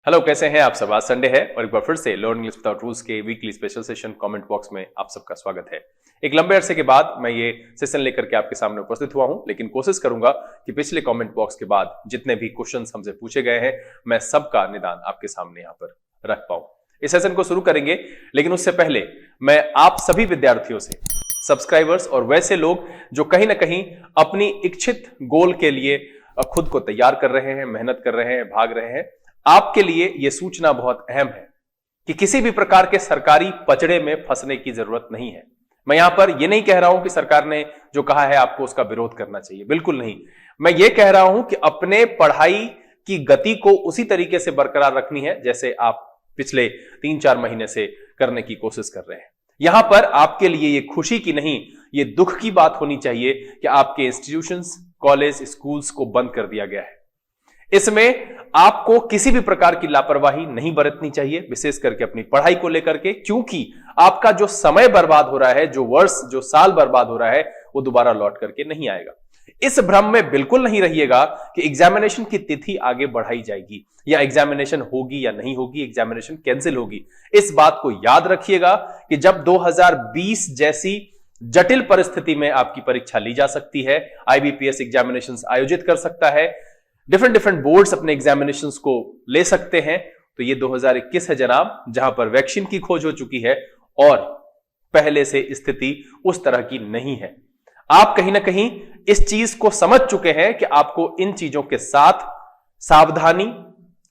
Hello, कैसे हैं आप सब। आज संडे है और एक बार फिर से लर्न इंग्लिश विदाउट रूल्स के weekly special session comment box में आप सबका स्वागत है। एक लंबे अरसे के बाद मैं ये सेशन लेकर के आपके सामने उपस्थित हुआ हूं, लेकिन कोशिश करूंगा कि पिछले कमेंट बॉक्स के बाद जितने भी क्वेश्चंस हमसे पूछे गए हैं मैं सबका निदान आपके सामने यहां पर रख पाऊं। इस सेशन को शुरू करेंगे, लेकिन उससे पहले मैं आप सभी विद्यार्थियों से, सब्सक्राइबर्स और वैसे लोग जो कहीं ना कहीं अपनी इच्छित गोल के लिए खुद को तैयार कर रहे हैं, मेहनत कर रहे हैं, भाग रहे हैं, आपके लिए यह सूचना बहुत अहम है कि किसी भी प्रकार के सरकारी पचड़े में फंसने की जरूरत नहीं है। मैं यहां पर यह नहीं कह रहा हूं कि सरकार ने जो कहा है आपको उसका विरोध करना चाहिए, बिल्कुल नहीं। मैं यह कह रहा हूं कि अपने पढ़ाई की गति को उसी तरीके से बरकरार रखनी है जैसे आप पिछले 3-4 महीने से करने की कोशिश कर रहे हैं। यहां पर आपके लिए यह खुशी की नहीं, यह दुख की बात होनी चाहिए कि आपके इंस्टीट्यूशंस, कॉलेज, स्कूल्स को बंद कर दिया गया है। इसमें आपको किसी भी प्रकार की लापरवाही नहीं बरतनी चाहिए, विशेष करके अपनी पढ़ाई को लेकर के, क्योंकि आपका जो समय बर्बाद हो रहा है, जो वर्ष, जो साल बर्बाद हो रहा है, वो दोबारा लौट करके नहीं आएगा। इस भ्रम में बिल्कुल नहीं रहिएगा कि एग्जामिनेशन की तिथि आगे बढ़ाई जाएगी या एग्जामिनेशन होगी या नहीं होगी, एग्जामिनेशन कैंसिल होगी। इस बात को याद रखिएगा कि जब 2020 जैसी जटिल परिस्थिति में आपकी परीक्षा ली जा सकती है, आईबीपीएस एग्जामिनेशन आयोजित कर सकता है, डिफरेंट बोर्ड्स अपने एग्जामिनेशंस को ले सकते हैं, तो ये 2021 है जनाब, जहां पर वैक्सीन की खोज हो चुकी है और पहले से स्थिति उस तरह की नहीं है। आप कहीं ना कहीं इस चीज को समझ चुके हैं कि आपको इन चीजों के साथ सावधानी,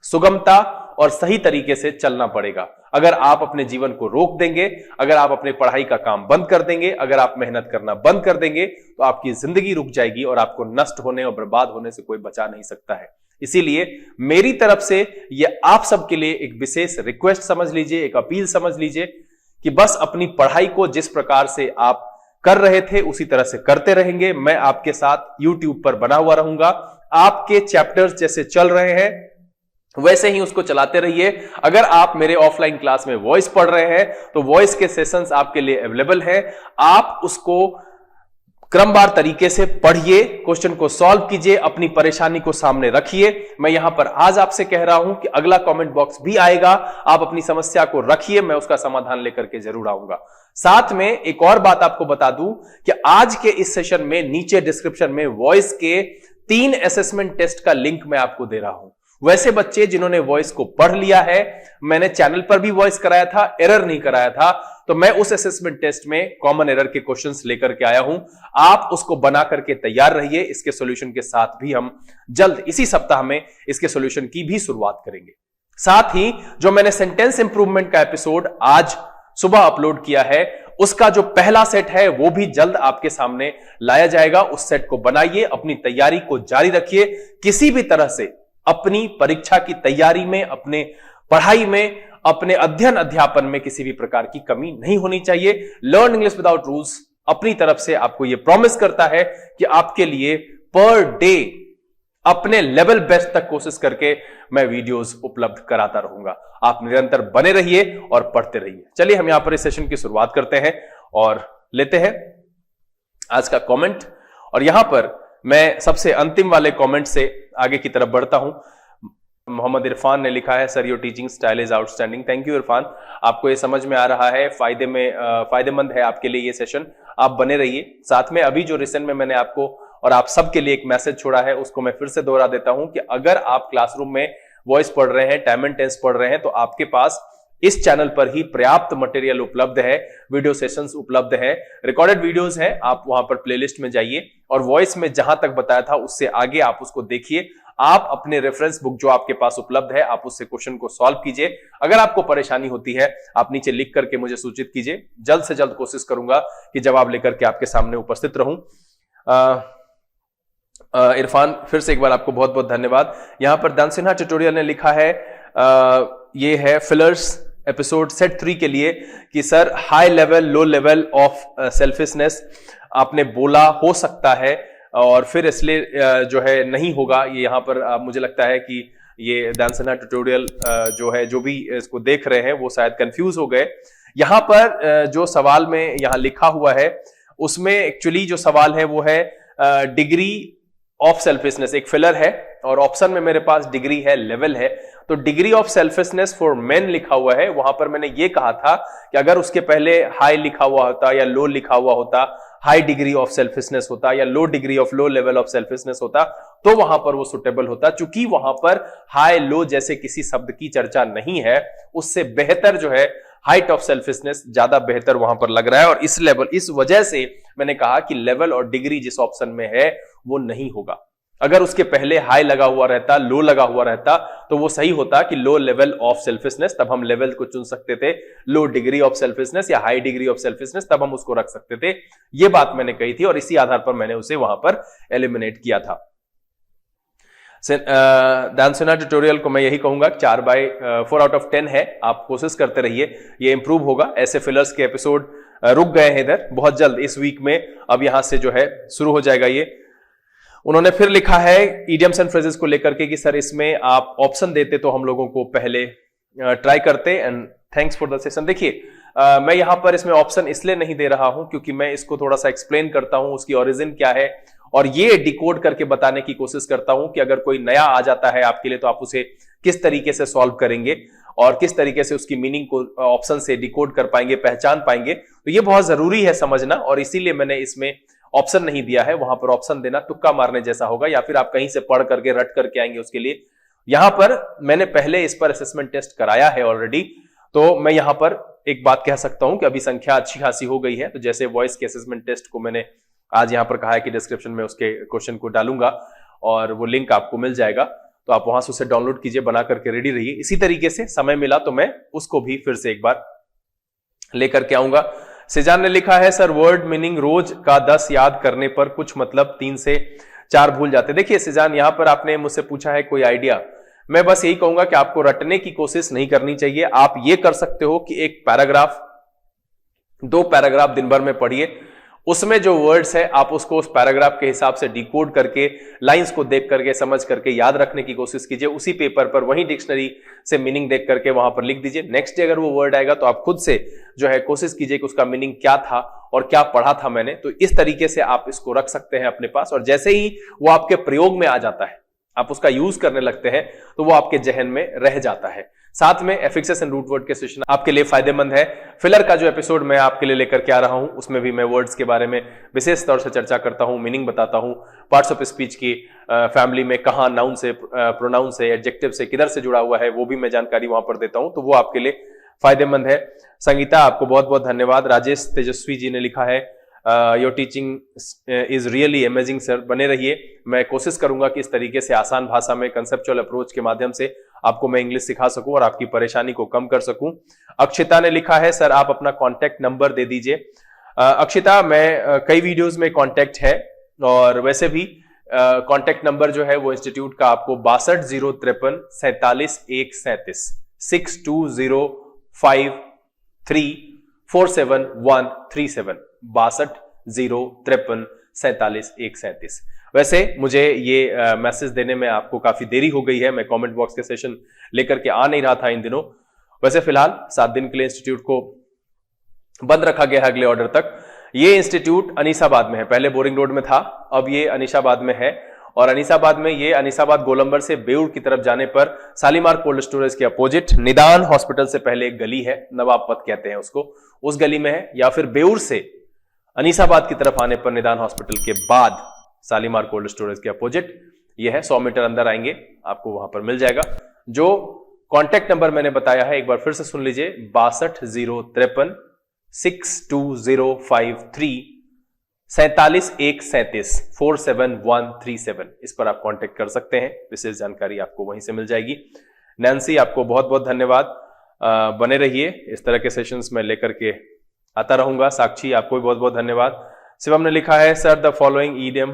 सुगमता और सही तरीके से चलना पड़ेगा। अगर आप अपने जीवन को रोक देंगे, अगर आप अपने पढ़ाई का काम बंद कर देंगे, अगर आप मेहनत करना बंद कर देंगे, तो आपकी जिंदगी रुक जाएगी और आपको नष्ट होने और बर्बाद होने से कोई बचा नहीं सकता है। इसीलिए मेरी तरफ से यह आप सबके लिए एक विशेष रिक्वेस्ट समझ लीजिए, एक अपील समझ लीजिए कि बस अपनी पढ़ाई को जिस प्रकार से आप कर रहे थे उसी तरह से करते रहेंगे। मैं आपके साथ YouTube पर बना हुआ रहूंगा। आपके चैप्टर्स जैसे चल रहे हैं वैसे ही उसको चलाते रहिए। अगर आप मेरे ऑफलाइन क्लास में वॉइस पढ़ रहे हैं तो वॉइस के सेशंस आपके लिए अवेलेबल हैं। आप उसको क्रमवार तरीके से पढ़िए, क्वेश्चन को सॉल्व कीजिए, अपनी परेशानी को सामने रखिए। मैं यहां पर आज आपसे कह रहा हूं कि अगला कमेंट बॉक्स भी आएगा, आप अपनी समस्या को रखिए, मैं उसका समाधान लेकर के जरूर आऊंगा। साथ में एक और बात आपको बता दूं कि आज के इस सेशन में नीचे डिस्क्रिप्शन में वॉइस के 3 असेसमेंट टेस्ट का लिंक मैं आपको दे रहा हूं। वैसे बच्चे जिन्होंने वॉइस को पढ़ लिया है, मैंने चैनल पर भी वॉइस कराया था, एरर नहीं कराया था, तो मैं उस असेसमेंट टेस्ट में कॉमन एरर के क्वेश्चंस लेकर के आया हूं। आप उसको बना करके तैयार रहिए। इसके सॉल्यूशन के साथ भी हम जल्द इसी सप्ताह में इसके सॉल्यूशन की भी शुरुआत करेंगे। साथ ही जो मैंने सेंटेंस इंप्रूवमेंट का एपिसोड आज सुबह अपलोड किया है, उसका जो पहला सेट है वो भी जल्द आपके सामने लाया जाएगा। उस सेट को बनाइए, अपनी तैयारी को जारी रखिए। किसी भी तरह से अपनी परीक्षा की तैयारी में, अपने पढ़ाई में, अपने अध्ययन अध्यापन में किसी भी प्रकार की कमी नहीं होनी चाहिए। लर्न इंग्लिश विदाउट रूल्स अपनी तरफ से आपको यह प्रॉमिस करता है कि आपके लिए पर डे अपने लेवल बेस्ट तक कोशिश करके मैं वीडियोस उपलब्ध कराता रहूंगा। आप निरंतर बने रहिए और पढ़ते रहिए। चलिए हम यहां पर इस सेशन की शुरुआत करते हैं और लेते हैं आज का कमेंट। और यहां पर मैं सबसे अंतिम वाले कमेंट से आगे की तरफ बढ़ता हूं। मोहम्मद इरफान ने लिखा है, sir your teaching style is outstanding. Thank you Irfan, आपको ये समझ में आ रहा है, फायदेमंद है आपके लिए ये सेशन, आप बने रहिए। साथ में अभी जो रिसेंट में मैंने आपको और आप सबके लिए एक मैसेज छोड़ा है उसको मैं फिर से दोहरा देता हूं कि अगर आप क्लासरूम में वॉइस पढ़ रहे हैं, टाइम एंड टेंस पढ़ रहे हैं, तो आपके पास इस चैनल पर ही पर्याप्त मटेरियल उपलब्ध है, वीडियो सेशंस उपलब्ध है, रिकॉर्डेड वीडियोस हैं। आप वहां पर प्लेलिस्ट में जाइए और वॉइस में जहां तक बताया था उससे आगे आप उसको देखिए। आप अपने रेफरेंस बुक जो आपके पास उपलब्ध है, आप उससे क्वेश्चन को सॉल्व कीजिए। अगर आपको परेशानी होती है आप नीचे लिख करके मुझे सूचित कीजिए, जल्द से जल्द कोशिश करूंगा कि जवाब लेकर के आपके सामने उपस्थित रहूं। इरफान, फिर से एक बार आपको बहुत बहुत धन्यवाद। यहां पर दान सिन्हा ट्यूटोरियल ने लिखा है, ये है फिलर्स एपिसोड सेट 3 के लिए कि sir high level, low level of selfishness आपने बोला हो सकता है और फिर इसलिए जो है नहीं होगा। ये यहां पर मुझे लगता है कि ये दान सिन्हा ट्यूटोरियल जो है, जो भी इसको देख रहे हैं वो शायद कंफ्यूज हो गए। यहां पर जो सवाल में यहां लिखा हुआ है उसमें एक्चुअली जो सवाल है वो है डिग्री ऑफ सेल्फिशनेस, एक फिलर है और ऑप्शन में मेरे पास डिग्री है, लेवल है, तो degree of selfishness for main लिखा हुआ है, वहां पर मैंने ये कहा था कि अगर उसके पहले हाई लिखा हुआ होता या लो लिखा हुआ होता, हाई डिग्री ऑफ सेल्फिशनेस होता या low degree of low level of selfishness होता, तो वहां पर वो सुटेबल होता। चूंकि वहां पर हाई लो जैसे किसी शब्द की चर्चा नहीं है, उससे बेहतर जो है हाइट ऑफ सेल्फिशनेस ज्यादा बेहतर वहां पर लग रहा है, और इस वजह से मैंने कहा कि लेवल और डिग्री जिस ऑप्शन में है वो नहीं होगा। अगर उसके पहले हाई लगा हुआ रहता, लो लगा हुआ रहता, तो वो सही होता कि लो लेवल ऑफ सेल्फिशनेस, तब हम लेवल को चुन सकते थे, लो डिग्री ऑफ सेल्फिशनेस या हाई डिग्री ऑफ सेल्फिशनेस, तब हम उसको रख सकते थे। ये बात मैंने कही थी और इसी आधार पर मैंने उसे वहां पर एलिमिनेट किया था। दानसेना ट्यूटोरियल को मैं यही कहूंगा 4/4 आउट ऑफ 10 है, आप कोशिश करते रहिए, ये इंप्रूव होगा। ऐसे फिलर्स के एपिसोड रुक गए हैं इधर, बहुत जल्द इस वीक में अब यहां से जो है शुरू हो जाएगा ये। उन्होंने फिर लिखा है इडियम्स एंड फ्रेजेस को लेकर के कि सर इसमें आप ऑप्शन देते तो हम लोगों को पहले ट्राई करते, and thanks for the session. देखिए मैं यहां पर इसमें ऑप्शन इसलिए नहीं दे रहा हूं क्योंकि मैं इसको थोड़ा सा एक्सप्लेन करता हूं, उसकी ओरिजिन क्या है, और ये डिकोड करके बताने की कोशिश करता हूं कि अगर कोई नया आ जाता है आपके लिए तो आप उसे किस तरीके से सॉल्व करेंगे और किस तरीके से उसकी मीनिंग को ऑप्शन से डिकोड कर पाएंगे, पहचान पाएंगे। तो ये बहुत जरूरी है समझना, और इसीलिए मैंने इसमें ऑप्शन नहीं दिया है। वहां पर ऑप्शन देना तुक्का मारने जैसा होगा, या फिर आप कहीं से पढ़ करके रट करके आएंगे उसके लिए। यहां पर मैंने पहले इस पर असेसमेंट टेस्ट कराया है ऑलरेडी, तो मैं यहां पर एक बात कह सकता हूं कि अभी संख्या अच्छी खासी हो गई है। तो जैसे वॉइस के असेसमेंट टेस्ट को मैंने आज यहां पर कहा है कि डिस्क्रिप्शन में उसके क्वेश्चन को डालूंगा और वो लिंक आपको मिल जाएगा, तो आप वहां से उसे डाउनलोड कीजिए, बना करके रेडी रहिए। इसी तरीके से समय मिला तो मैं उसको भी फिर से एक बार लेकर के आऊंगा। सिजान ने लिखा है सर वर्ड मीनिंग रोज का 10 याद करने पर कुछ मतलब 3 से 4 भूल जाते। देखिए सिजान, यहां पर आपने मुझसे पूछा है कोई आइडिया, मैं बस यही कहूंगा कि आपको रटने की कोशिश नहीं करनी चाहिए। आप ये कर सकते हो कि एक पैराग्राफ, 2 पैराग्राफ दिन भर में पढ़िए, उसमें जो वर्ड्स है आप उसको उस पैराग्राफ के हिसाब से डिकोड करके, लाइंस को देख करके, समझ करके याद रखने की कोशिश कीजिए। उसी पेपर पर वही डिक्शनरी से मीनिंग देख करके वहां पर लिख दीजिए। नेक्स्ट डे अगर वो वर्ड आएगा तो आप खुद से जो है कोशिश कीजिए कि उसका मीनिंग क्या था और क्या पढ़ा था मैंने। तो इस तरीके से आप इसको रख सकते हैं अपने पास, और जैसे ही वो आपके प्रयोग में आ जाता है, आप उसका यूज करने लगते हैं, तो वो आपके जहन में रह जाता है। साथ में एफिक्सेस एंड रूट वर्ड के सेशन आपके लिए फायदेमंद है। फिलर का जो एपिसोड मैं आपके लिए लेकर के आ रहा हूं, उसमें भी मैं वर्ड्स के बारे में विशेष तौर से चर्चा करता हूं, मीनिंग बताता हूं, पार्ट्स ऑफ स्पीच की फैमिली में कहां नाउन से, प्रोनाउन से, एडजेक्टिव से किधर से जुड़ा हुआ है, वो भी मैं जानकारी वहां पर देता हूं, तो वो आपके लिए फायदेमंद है। संगीता, आपको बहुत बहुत धन्यवाद। राजेश तेजस्वी जी ने लिखा है your teaching is really amazing sir, बने रहिए। मैं कोशिश करूंगा कि इस तरीके से आसान भाषा में कंसेप्चुअल अप्रोच के माध्यम से आपको मैं इंग्लिश सिखा सकूं और आपकी परेशानी को कम कर सकूं। अक्षिता ने लिखा है सर आप अपना कॉन्टैक्ट नंबर दे दीजिए। अक्षिता, मैं कई वीडियोस में कॉन्टैक्ट है, और वैसे भी कॉन्टैक्ट नंबर जो है वो इंस्टीट्यूट का आपको 620353 47 137 620353 47 वैसे मुझे ये मैसेज देने में आपको काफी देरी हो गई है, मैं कमेंट बॉक्स के सेशन लेकर के आ नहीं रहा था इन दिनों। वैसे फिलहाल 7 दिन के लिए इंस्टीट्यूट को बंद रखा गया है अगले ऑर्डर तक। ये इंस्टीट्यूट अनीसाबाद में है, पहले बोरिंग रोड में था, अब ये अनीसाबाद में है। और अनीसाबाद में ये अनीसाबाद गोलंबर से बेउर की तरफ जाने पर शालीमार कोल्ड स्टोरेज के अपोजिट निदान हॉस्पिटल से पहले एक गली है, नवाब पथ कहते हैं उसको, उस गली में है। या फिर बेउर से अनीसाबाद की तरफ आने पर निदान हॉस्पिटल के बाद शालीमार कोल्ड स्टोरेज के अपोजिट ये है। 100 मीटर अंदर आएंगे आपको वहां पर मिल जाएगा। जो कॉन्टैक्ट नंबर मैंने बताया है एक बार फिर से सुन लीजिए, 620353 62053 47 47137। इस पर आप कांटेक्ट कर सकते हैं, विशेष जानकारी आपको वहीं से मिल जाएगी। नैन्सी, आपको बहुत बहुत धन्यवाद, बने रहिए, इस तरह के सेशंस में लेकर के आता रहूंगा। साक्षी, आपको भी बहुत बहुत धन्यवाद। शिवम ने लिखा है sir the following idiom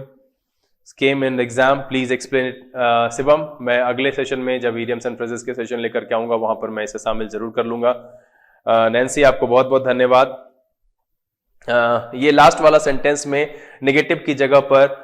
came in exam please explain it. Shivam, मैं अगले सेशन में जब ईडियम्स एंड फ्रेजेस के सेशन लेकर के आऊंगा वहां पर मैं इसे शामिल जरूर कर लूंगा। नैन्सी, आपको बहुत बहुत धन्यवाद। ये लास्ट वाला सेंटेंस में नेगेटिव की जगह पर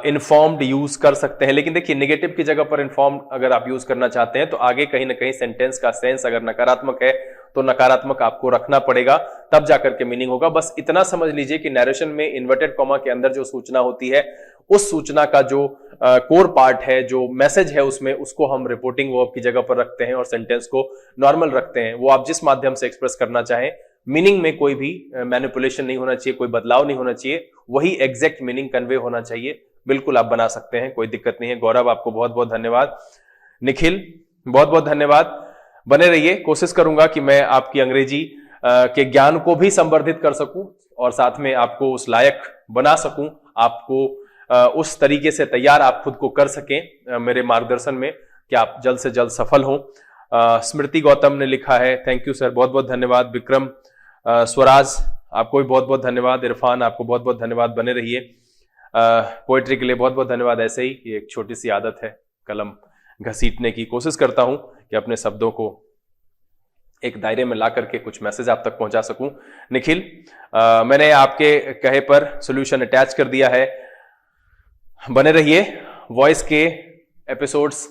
इन्फॉर्म्ड यूज कर सकते हैं, लेकिन देखिए नेगेटिव की जगह पर इन्फॉर्म्ड अगर आप यूज करना चाहते हैं तो आगे कहीं ना कहीं सेंटेंस का सेंस अगर नकारात्मक है तो नकारात्मक आपको रखना पड़ेगा, तब जाकर के मीनिंग होगा। बस इतना समझ लीजिए कि नरेशन में इन्वर्टेड कॉमा के अंदर जो सूचना होती है उस सूचना का जो कोर पार्ट है, जो मैसेज है उसमें, उसको हम रिपोर्टिंग वर्ब की जगह पर रखते हैं और सेंटेंस को नॉर्मल रखते हैं। वो आप जिस माध्यम से एक्सप्रेस करना चाहें, मीनिंग में कोई भी मैनिपुलेशन नहीं होना चाहिए, कोई बदलाव नहीं होना चाहिए, वही एग्जैक्ट मीनिंग कन्वे होना चाहिए। बिल्कुल आप बना सकते हैं, कोई दिक्कत नहीं है। गौरव, आपको बहुत बहुत धन्यवाद। निखिल, बहुत बहुत धन्यवाद। बने रहिए, कोशिश करूंगा कि मैं आपकी अंग्रेजी के ज्ञान को भी संवर्धित कर सकूं और साथ में आपको उस लायक बना सकूं, आपको उस तरीके से तैयार आप खुद को कर सकें मेरे मार्गदर्शन में, कि आप जल्द से जल्द सफल हों। स्मृति गौतम ने लिखा है, थैंक यू सर, बहुत बहुत धन्यवाद। विक्रम, स्वराज, आपको भी बहुत बहुत धन्यवाद। इरफान, आपको बहुत बहुत धन्यवाद, बने रहिए। पोएट्री के लिए बहुत बहुत धन्यवाद। ऐसे ही ये एक छोटी सी आदत है, कलम घसीटने की। कोशिश करता हूं कि अपने शब्दों को एक दायरे में ला करके कुछ मैसेज आप तक पहुंचा सकूं। निखिल, मैंने आपके कहे पर सॉल्यूशन अटैच कर दिया है, बने रहिए। वॉइस के एपिसोड्स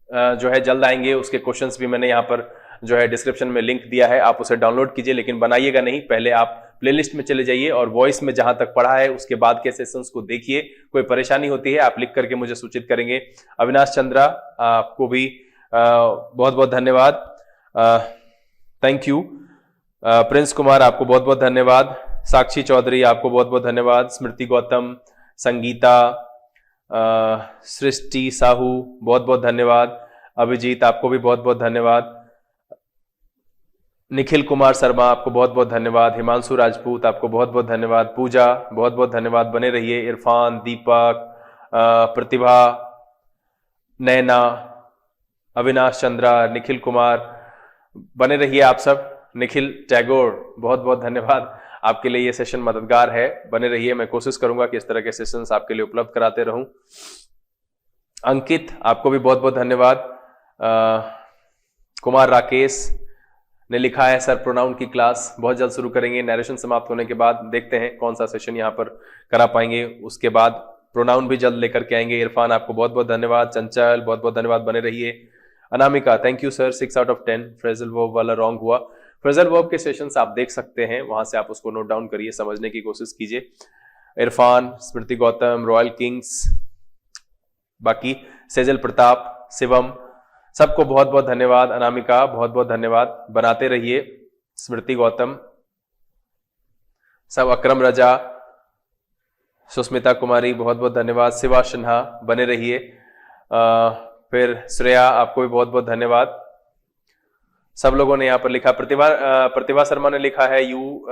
जो है जल्द आएंगे, उसके क्वेश्चंस भी मैंने यहाँ पर जो है डिस्क्रिप्शन में लिंक दिया है, आप उसे डाउनलोड कीजिए, लेकिन बनाइएगा नहीं, पहले आप प्लेलिस्ट में चले जाइए और वॉइस में जहां तक पढ़ा है उसके बाद के सेशंस को देखिए। कोई परेशानी होती है आप लिख करके मुझे सूचित करेंगे। अविनाश चंद्रा, आपको भी बहुत बहुत धन्यवाद, थैंक यू। प्रिंस कुमार, आपको बहुत बहुत धन्यवाद। साक्षी चौधरी, आपको बहुत बहुत धन्यवाद। स्मृति गौतम, संगीता, सृष्टि साहू, बहुत बहुत धन्यवाद। अभिजीत, आपको भी बहुत बहुत धन्यवाद। निखिल कुमार शर्मा, आपको बहुत बहुत धन्यवाद। हिमांशु राजपूत, आपको बहुत बहुत धन्यवाद। पूजा, बहुत बहुत धन्यवाद, बने रहिए। इरफान, दीपक, प्रतिभा, नैना, अविनाश चंद्रा, निखिल कुमार, बने रहिए आप सब। निखिल टैगोर, बहुत बहुत धन्यवाद, आपके लिए ये सेशन मददगार है, बने रहिए। मैं कोशिश करूंगा कि इस तरह के सेशंस आपके लिए उपलब्ध कराते रहूं। अंकित, आपको भी बहुत बहुत धन्यवाद। कुमार राकेश ने लिखा है, सर प्रोनाउन की क्लास बहुत जल्द शुरू करेंगे, नरेशन समाप्त होने के बाद देखते हैं कौन सा सेशन यहाँ पर करा पाएंगे, उसके बाद प्रोनाउन भी जल्द लेकर के आएंगे। इरफान, आपको बहुत बहुत धन्यवाद। चंचल, बहुत बहुत धन्यवाद, बने रहिए। Anamika, thank you sir, 6 out of 10 phrasal verb वाला रॉन्ग हुआ। फ्रेजल वर्ब के सेशंस आप देख सकते हैं, वहां से आप उसको नोट डाउन करिए, समझने की कोशिश कीजिए। इरफान, स्मृति गौतम, रॉयल किंग्स, बाकी सेजल प्रताप, शिवम, सबको बहुत बहुत धन्यवाद। अनामिका, बहुत बहुत धन्यवाद, बनाते रहिए। स्मृति गौतम, सब, अकरम रजा, सुस्मिता कुमारी, बहुत बहुत धन्यवाद। शिवा सिन्हा, बने रहिए। फिर श्रेया, आपको भी बहुत बहुत धन्यवाद। सब लोगों ने यहाँ पर लिखा। प्रतिभा शर्मा ने लिखा है, यू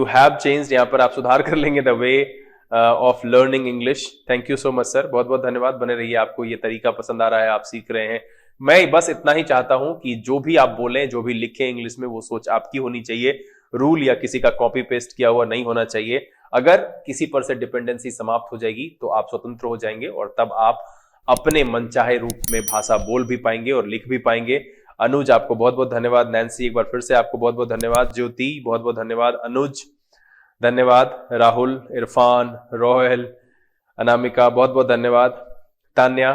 हैव चेंज्ड, यहाँ पर आप सुधार कर लेंगे, the way of learning English. Thank you so much sir, बहुत बहुत धन्यवाद, बने रहिए। आपको ये तरीका पसंद आ रहा है, आप सीख रहे हैं। मैं बस इतना ही चाहता हूं कि जो भी आप बोलें, जो भी लिखें इंग्लिश में, वो सोच आपकी होनी चाहिए, रूल या किसी का कॉपी पेस्ट किया हुआ नहीं होना चाहिए। अगर किसी पर से डिपेंडेंसी समाप्त हो जाएगी तो आप स्वतंत्र हो जाएंगे और तब आप अपने मनचाहे रूप में भाषा बोल भी पाएंगे और लिख भी पाएंगे। अनुज, आपको बहुत बहुत धन्यवाद। नैन्सी, एक बार फिर से आपको बहुत बहुत धन्यवाद। ज्योति, बहुत बहुत धन्यवाद। अनुज, धन्यवाद। राहुल, इरफान, रोहल, अनामिका, बहुत बहुत धन्यवाद। तान्या,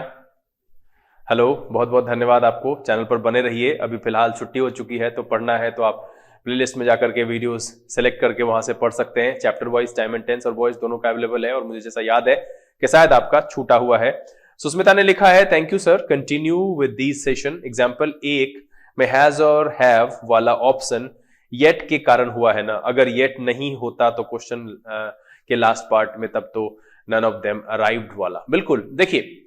हेलो, बहुत बहुत धन्यवाद आपको। चैनल पर बने रहिए। अभी फिलहाल छुट्टी हो चुकी है, तो पढ़ना है तो आप प्लेलिस्ट में जाकर के वीडियोस सेलेक्ट करके वहां से पढ़ सकते हैं। Chapter wise, time and tense और वॉइस दोनों का अवेलेबल है, और मुझे जैसा याद है कि शायद आपका छूटा हुआ है। सुस्मिता ने लिखा है, thank you sir, continue with this session. Example 1 में हैज और हैव वाला ऑप्शन येट के कारण हुआ है ना, अगर येट नहीं होता तो क्वेश्चन के लास्ट पार्ट में, तब तो नन ऑफ देम अराइव्ड वाला। बिल्कुल, देखिए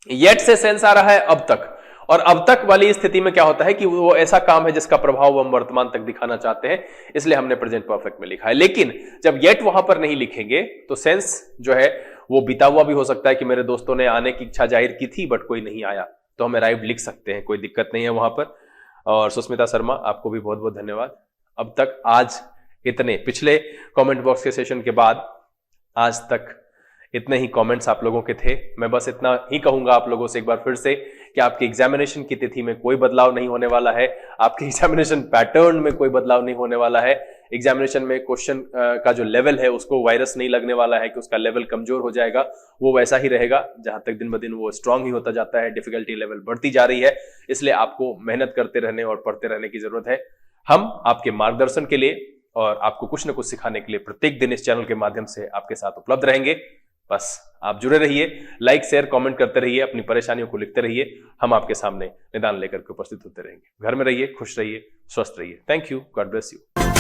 येट से सेंस आ रहा है अब तक, और अब तक वाली स्थिति में क्या होता है कि वो ऐसा काम है जिसका प्रभाव हम वर्तमान तक दिखाना चाहते हैं, इसलिए हमने प्रेजेंट परफेक्ट में लिखा है। लेकिन जब येट वहां पर नहीं लिखेंगे तो सेंस जो है वो बीता हुआ भी हो सकता है कि मेरे दोस्तों ने आने की इच्छा जाहिर की थी बट कोई नहीं आया, तो हम अराइव्ड लिख सकते हैं, कोई दिक्कत नहीं है वहां पर। और सुस्मिता शर्मा, आपको भी बहुत बहुत धन्यवाद। अब तक आज इतने, पिछले कमेंट बॉक्स के सेशन के बाद आज तक इतने ही कमेंट्स आप लोगों के थे। मैं बस इतना ही कहूंगा आप लोगों से एक बार फिर से कि आपकी एग्जामिनेशन की तिथि में कोई बदलाव नहीं होने वाला है, आपके एग्जामिनेशन पैटर्न में कोई बदलाव नहीं होने वाला है। एग्जामिनेशन में क्वेश्चन का जो लेवल है उसको वायरस नहीं लगने वाला है कि उसका लेवल कमजोर हो जाएगा, वो वैसा ही रहेगा जहां तक दिन ब दिन वो स्ट्रांग ही होता जाता है, डिफिकल्टी लेवल बढ़ती जा रही है। इसलिए आपको मेहनत करते रहने और पढ़ते रहने की जरूरत है। हम आपके मार्गदर्शन के लिए और आपको कुछ न कुछ सिखाने के लिए प्रत्येक दिन इस चैनल के माध्यम से आपके साथ उपलब्ध रहेंगे। बस आप जुड़े रहिए, लाइक शेयर कमेंट करते रहिए, अपनी परेशानियों को लिखते रहिए, हम आपके सामने निदान लेकर के उपस्थित होते रहेंगे। घर में रहिए, खुश रहिए, स्वस्थ रहिए। Thank you, God bless you.